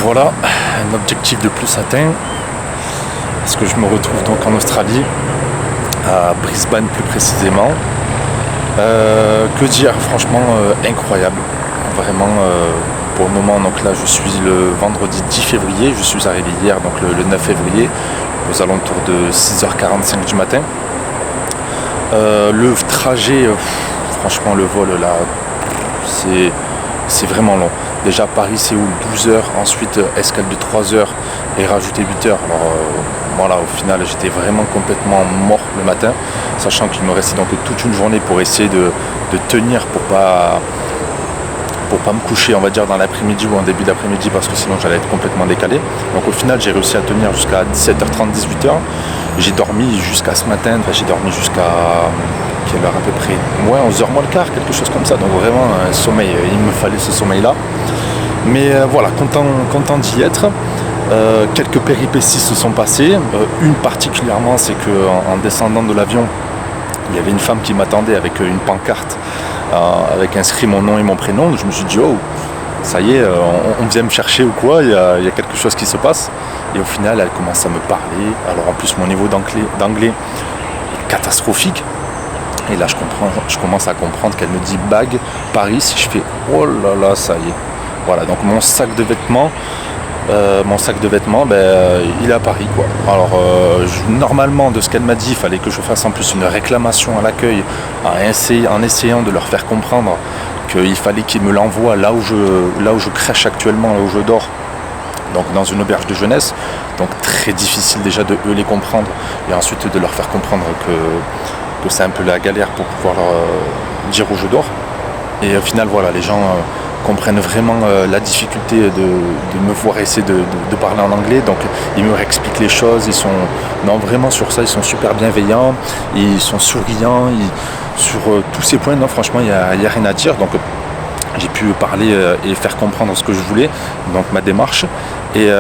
Voilà, un objectif de plus atteint, parce que je me retrouve donc en Australie, à Brisbane plus précisément. Que dire, franchement incroyable, vraiment pour le moment. Donc là je suis le vendredi 10 février, je suis arrivé hier, donc le 9 février, aux alentours de 6h45 du matin. Le trajet, franchement le vol là, c'est vraiment long. Déjà Paris-Séoul 12 heures, ensuite escale de 3 heures et rajouter 8 heures. Alors voilà, au final j'étais vraiment complètement mort le matin, sachant qu'il me restait donc toute une journée pour essayer de tenir pour pas me coucher, on va dire, dans l'après-midi ou en début d'après-midi, parce que sinon j'allais être complètement décalé. Donc au final j'ai réussi à tenir jusqu'à 17h30, 18h. J'ai dormi jusqu'à ce matin, j'ai dormi jusqu'à quelle heure à peu près, ouais, 11h moins le quart, quelque chose comme ça. Donc vraiment un sommeil, il me fallait ce sommeil là. Mais voilà, content d'y être. Quelques péripéties se sont passées. Une particulièrement, c'est qu'en descendant de l'avion, il y avait une femme qui m'attendait avec une pancarte avec inscrit mon nom et mon prénom. Je me suis dit, oh, ça y est, on vient me chercher ou quoi, il y a quelque chose qui se passe. Et au final, elle commence à me parler. Alors en plus, mon niveau d'anglais est catastrophique. Et là, je commence à comprendre qu'elle me dit bague, Paris. Je fais, oh là là, ça y est. Voilà, donc mon sac de vêtements, il est à Paris, quoi. Alors normalement, de ce qu'elle m'a dit, il fallait que je fasse en plus une réclamation à l'accueil en essayant de leur faire comprendre qu'il fallait qu'ils me l'envoient là où je crèche actuellement, là où je dors, donc dans une auberge de jeunesse. Donc très difficile déjà de eux les comprendre et ensuite de leur faire comprendre que c'est un peu la galère pour pouvoir leur dire où je dors. Et au final, voilà, les gens comprennent vraiment la difficulté de me voir essayer de parler en anglais. Donc ils me réexpliquent les choses, vraiment sur ça, ils sont super bienveillants, ils sont souriants, sur tous ces points, non, franchement, il n'y a rien à dire. Donc j'ai pu parler et faire comprendre ce que je voulais, donc ma démarche. Et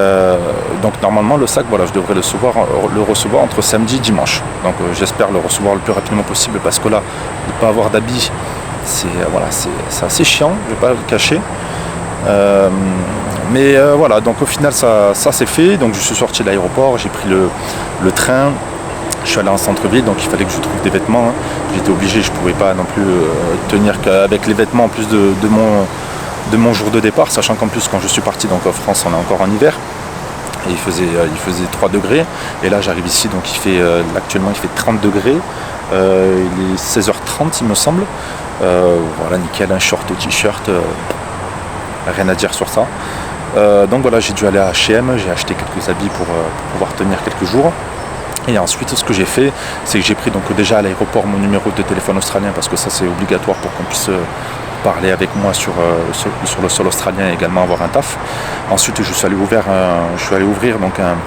donc normalement le sac, voilà, je devrais le recevoir entre samedi et dimanche. Donc j'espère le recevoir le plus rapidement possible, parce que là, de ne pas avoir d'habits, c'est assez chiant, je ne vais pas le cacher. Mais voilà, donc au final ça c'est fait. Donc je suis sorti de l'aéroport, j'ai pris le train, je suis allé en centre-ville, donc il fallait que je trouve des vêtements. J'étais obligé, je ne pouvais pas non plus tenir qu'avec les vêtements en plus de mon jour de départ, sachant qu'en plus quand je suis parti donc en France, on est encore en hiver. Et il faisait 3 degrés. Et là j'arrive ici, donc actuellement il fait 30 degrés. Il est 16h30 il me semble. Voilà, nickel, un short au t-shirt, rien à dire sur ça. Donc voilà, j'ai dû aller à H&M, j'ai acheté quelques habits pour pouvoir tenir quelques jours. Et ensuite ce que j'ai fait, c'est que j'ai pris donc déjà à l'aéroport mon numéro de téléphone australien, parce que ça c'est obligatoire pour qu'on puisse parler avec moi sur le sol australien et également avoir un taf. Ensuite je suis allé ouvrir donc un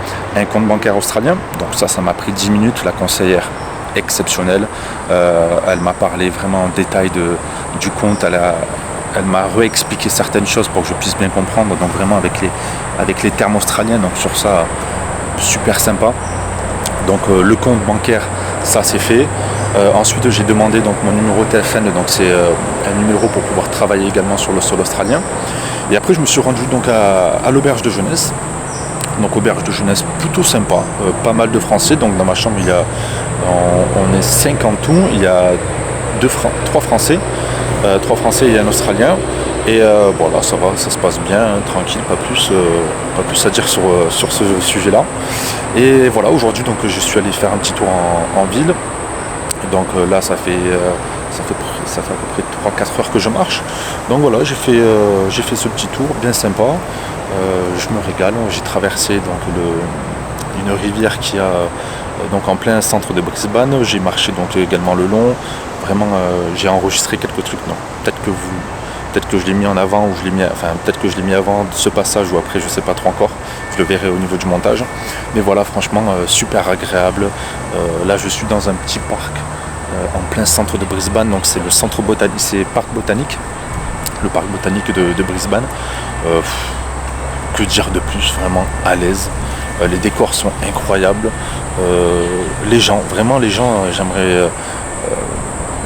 compte bancaire australien. Donc ça m'a pris 10 minutes, la conseillère exceptionnelle. Elle m'a parlé vraiment en détail du compte, elle m'a réexpliqué certaines choses pour que je puisse bien comprendre, donc vraiment avec les termes australiens. Donc sur ça, super sympa. Donc le compte bancaire, ça c'est fait. Ensuite j'ai demandé donc mon numéro de téléphone, donc c'est un numéro pour pouvoir travailler également sur le sol australien. Et après je me suis rendu donc à l'auberge de jeunesse. Donc auberge de jeunesse plutôt sympa, pas mal de Français. Donc dans ma chambre on est 5 en tout, il y a 3 Français, 3 Français et un Australien. Et voilà, ça va, ça se passe bien, tranquille, pas plus à dire sur ce sujet-là. Et voilà, aujourd'hui donc je suis allé faire un petit tour en ville. Donc là ça fait à peu près 3-4 heures que je marche. Donc voilà, j'ai fait ce petit tour bien sympa. Je me régale. J'ai traversé donc une rivière qui a donc en plein centre de Brisbane. J'ai marché donc également le long. Vraiment, j'ai enregistré quelques trucs. Non, peut-être que je l'ai mis en avant, ou peut-être que je l'ai mis avant ce passage ou après, je sais pas trop encore. Je le verrai au niveau du montage. Mais voilà, franchement, super agréable. Là, je suis dans un petit parc en plein centre de Brisbane. Donc c'est le centre botanique, c'est parc botanique, le parc botanique de Brisbane. Que dire de plus, vraiment à l'aise. Les décors sont incroyables. Les gens,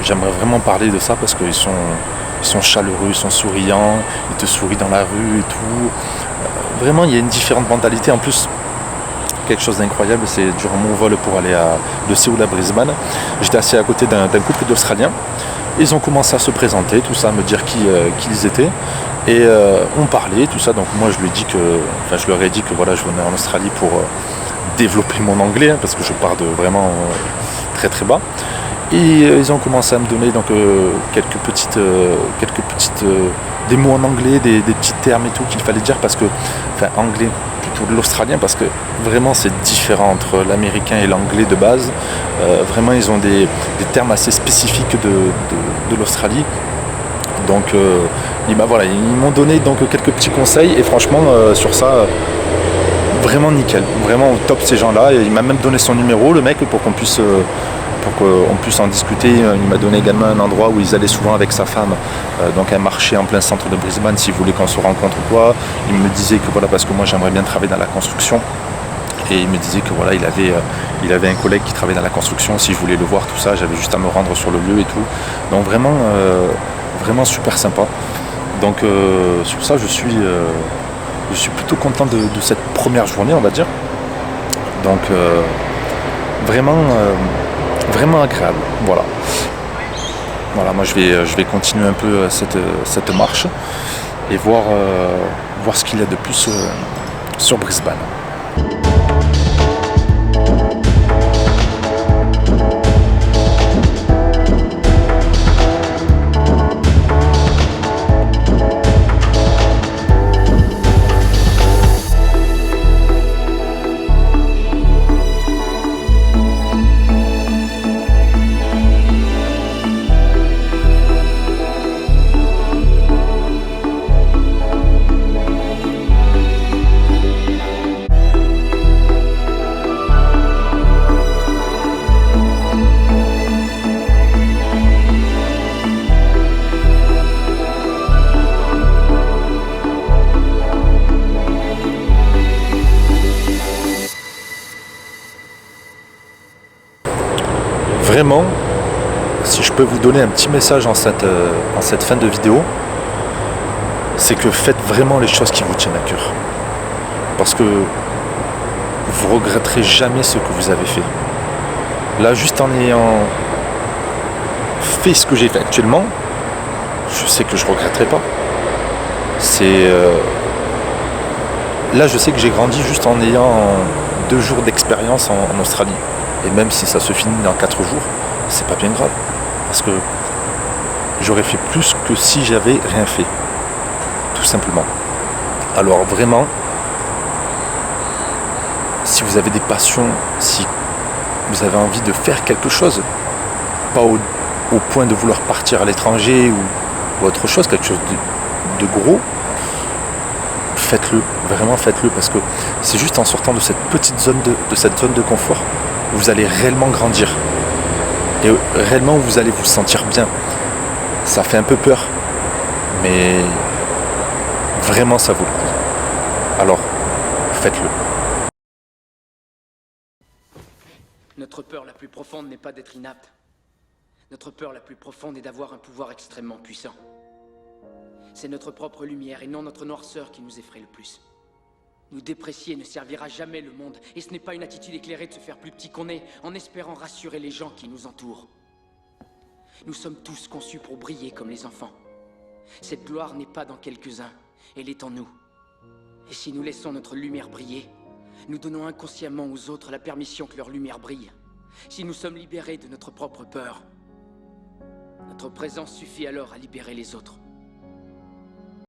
j'aimerais vraiment parler de ça, parce qu'ils sont chaleureux, ils sont souriants, ils te sourient dans la rue et tout. vraiment, il y a une différente mentalité. En plus, quelque chose d'incroyable, c'est durant mon vol pour aller de Séoul à Brisbane, j'étais assis à côté d'un couple d'Australiens. Ils ont commencé à se présenter, tout ça, à me dire qui ils étaient. Et on parlait, tout ça. Donc moi, je leur ai dit que voilà, je venais en Australie pour développer mon anglais, hein, parce que je pars de vraiment très très bas. Et ils ont commencé à me donner donc quelques petites des mots en anglais, des petits termes et tout qu'il fallait dire, parce que, enfin, anglais plutôt de l'australien, parce que vraiment c'est différent entre l'américain et l'anglais de base. Vraiment, ils ont des termes assez spécifiques de l'Australie. Donc ils m'ont donné donc quelques petits conseils, et franchement sur ça, vraiment nickel, vraiment au top ces gens-là. Et il m'a même donné son numéro, le mec, pour qu'on puisse en discuter. Il m'a donné également un endroit où ils allaient souvent avec sa femme, donc un marché en plein centre de Brisbane, s'ils voulaient qu'on se rencontre ou quoi. Il me disait que voilà, parce que moi j'aimerais bien travailler dans la construction, et il me disait que voilà, il avait un collègue qui travaillait dans la construction, si je voulais le voir, tout ça, j'avais juste à me rendre sur le lieu et tout. Donc vraiment super sympa. Donc sur ça, je suis plutôt content de cette première journée, on va dire. Donc vraiment agréable. Voilà, moi je vais continuer un peu cette marche et voir ce qu'il y a de plus sur Brisbane. Vraiment, si je peux vous donner un petit message en cette fin de vidéo, c'est que faites vraiment les choses qui vous tiennent à cœur. Parce que vous regretterez jamais ce que vous avez fait. Là, juste en ayant fait ce que j'ai fait actuellement, je sais que je ne regretterai pas. Là, je sais que j'ai grandi juste en ayant 2 jours d'expérience en Australie. Et même si ça se finit dans 4 jours, c'est pas bien grave. Parce que j'aurais fait plus que si j'avais rien fait. Tout simplement. Alors vraiment, si vous avez des passions, si vous avez envie de faire quelque chose, pas au point de vouloir partir à l'étranger ou autre chose, quelque chose de gros, faites-le, vraiment faites-le, parce que c'est juste en sortant de cette petite zone de confort, vous allez réellement grandir et réellement vous allez vous sentir bien. Ça fait un peu peur, mais vraiment ça vaut le coup. Alors faites-le. Notre peur la plus profonde n'est pas d'être inapte. Notre peur la plus profonde est d'avoir un pouvoir extrêmement puissant. C'est notre propre lumière et non notre noirceur qui nous effraie le plus. Nous déprécier ne servira jamais le monde, et ce n'est pas une attitude éclairée de se faire plus petit qu'on est, en espérant rassurer les gens qui nous entourent. Nous sommes tous conçus pour briller comme les enfants. Cette gloire n'est pas dans quelques-uns, elle est en nous. Et si nous laissons notre lumière briller, nous donnons inconsciemment aux autres la permission que leur lumière brille. Si nous sommes libérés de notre propre peur, notre présence suffit alors à libérer les autres.